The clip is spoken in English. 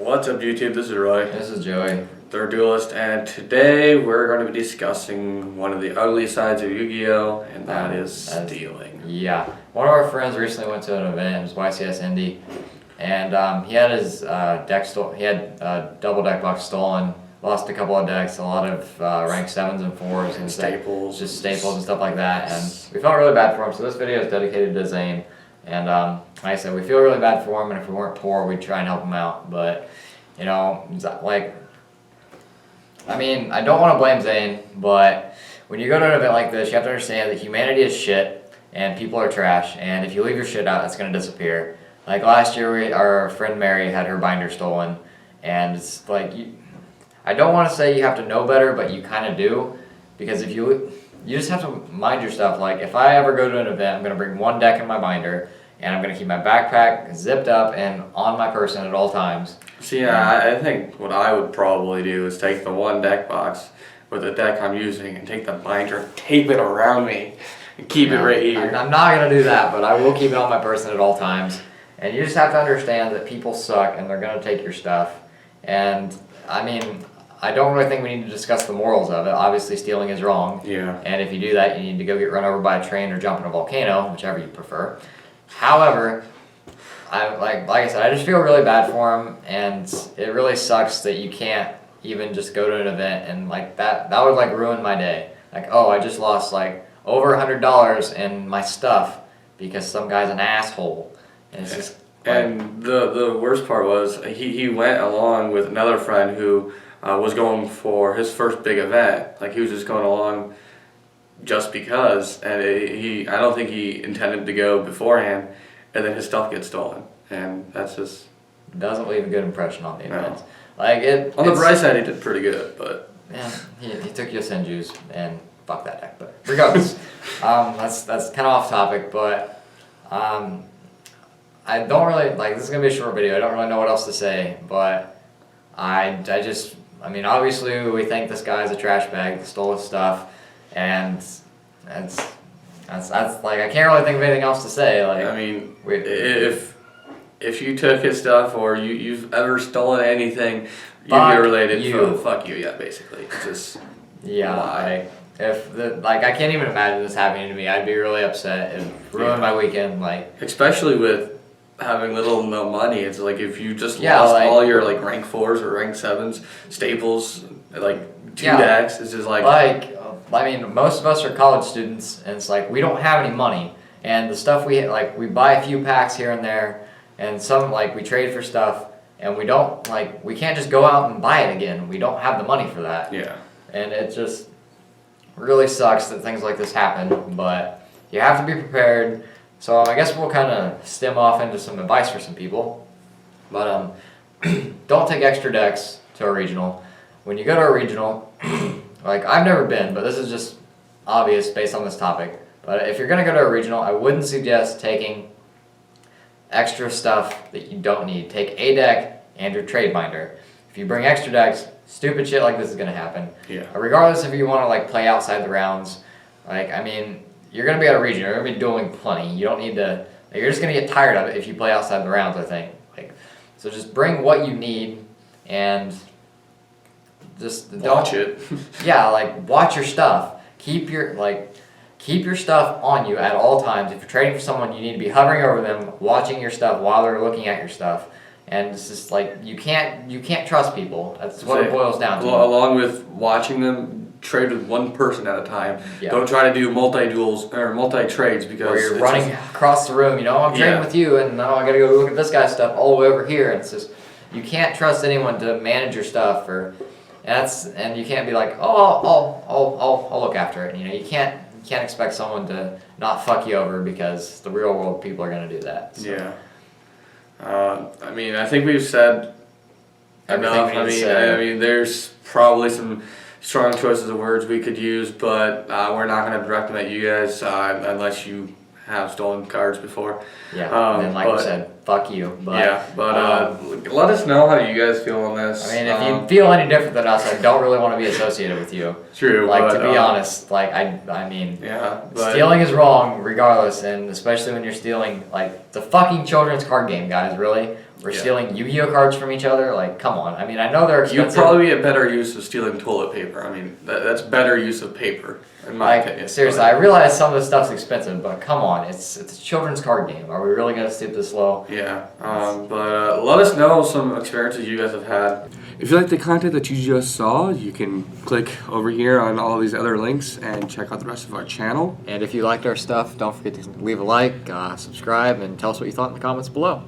What's up, YouTube? This is Roy. This is Joey. ThirdDuelist, and today we're going to be discussing one of the ugly sides of Yu-Gi-Oh, and that is stealing. Yeah. One of our friends recently went to an event. It was YCS Indy, and he had his deck stolen. He had double deck box stolen. Lost a couple of decks, a lot of rank 7s and 4s and staples, just staples and stuff like that. And we felt really bad for him. So this video is dedicated to Zane. And like I said, we feel really bad for him, and if we weren't poor, we'd try and help him out. But, you know, like, I mean, I don't want to blame Zane, but when you go to an event like this, you have to understand that humanity is shit, and people are trash, and if you leave your shit out, it's going to disappear. Like last year, our friend Mary had her binder stolen, and it's like, I don't want to say you have to know better, but you kind of do, because if you just have to mind your stuff. Like, if I ever go to an event, I'm going to bring one deck in my binder, and I'm going to keep my backpack zipped up and on my person at all times. See, I think what I would probably do is take the one deck box with the deck I'm using and take the binder, tape it around me, and keep it right here. I'm not going to do that, but I will keep it on my person at all times. And you just have to understand that people suck, and they're going to take your stuff. And, I mean, I don't really think we need to discuss the morals of it. Obviously, stealing is wrong. Yeah. And if you do that, you need to go get run over by a train or jump in a volcano, whichever you prefer. However, like I said, I just feel really bad for him, and it really sucks that you can't even just go to an event and like that would like ruin my day. Like, oh, I just lost like over $100 in my stuff because some guy's an asshole. And it's just like, and the worst part was he went along with another friend who was going for his first big event. Like, he was just going along just because, and I don't think he intended to go beforehand, and then his stuff gets stolen, and that's just doesn't leave a good impression on the event. No. Like on the bright side, he did pretty good, but yeah, he took Yosenju's and fuck that deck. But regardless, that's kind of off topic, but I don't really like. This is gonna be a short video. I don't really know what else to say, but I mean, obviously we think this guy's a trash bag that stole his stuff. And that's like, I can't really think of anything else to say. Like, I mean, if you took his stuff or you've ever stolen anything Yu-Gi-Oh related, fuck you, yeah, basically. It's just like I can't even imagine this happening to me. I'd be really upset. It ruined my weekend. Like, especially with having little to no money, it's like if you just lost all your like rank 4s or rank 7s, staples, like 2 decks, it's just like. I mean, most of us are college students, and it's like we don't have any money, and the stuff we buy a few packs here and there, and some we trade for stuff, and we can't just go out and buy it again. We don't have the money for that. Yeah. And it just really sucks that things like this happen, but you have to be prepared. So I guess we'll kind of stem off into some advice for some people, but don't take extra decks to a regional. When you go to a regional. Like, I've never been, but this is just obvious based on this topic. But if you're going to go to a regional, I wouldn't suggest taking extra stuff that you don't need. Take a deck and your trade binder. If you bring extra decks, stupid shit like this is going to happen. Yeah. Regardless if you want to play outside the rounds, I mean, you're going to be at a regional. You're going to be dueling plenty. You don't need to. You're just going to get tired of it if you play outside the rounds, I think. So just bring what you need and. Just watch it. Yeah, watch your stuff. Keep your stuff on you at all times. If you're trading for someone, you need to be hovering over them, watching your stuff while they're looking at your stuff. And it's just you can't trust people. That's what it boils down to. Well, along with watching them trade with one person at a time. Yeah. Don't try to do multi-duels or multi-trades because or you're running across the room. I'm trading with you, and now I got to go look at this guy's stuff all the way over here. And it's just you can't trust anyone to manage your stuff and you can't be like, oh, I'll look after it. You can't expect someone to not fuck you over because the real world people are going to do that. So. Yeah. I mean, I think we've said enough. I mean, there's probably some strong choices of words we could use, but we're not going to direct them at you guys unless you have stolen cards before. Yeah. And then, like I said, fuck you. But, yeah, but let us know how you guys feel on this. I mean, if you feel any different than us, I don't really want to be associated with you. True. Like, but, to be honest, like, I mean, yeah, but, stealing is wrong regardless, and especially when you're stealing, like, the fucking children's card game, guys, really? We're stealing Yu-Gi-Oh cards from each other? Like, come on. I mean, I know they're expensive. You'd probably be a better use of stealing toilet paper. I mean, that's better use of paper, in my opinion. Seriously, I realize some of the stuff's expensive, but come on, it's a children's card game. Are we really going to stoop this low? Yeah, but let us know some experiences you guys have had. If you like the content that you just saw, you can click over here on all these other links and check out the rest of our channel. And if you liked our stuff, don't forget to leave a like, subscribe, and tell us what you thought in the comments below.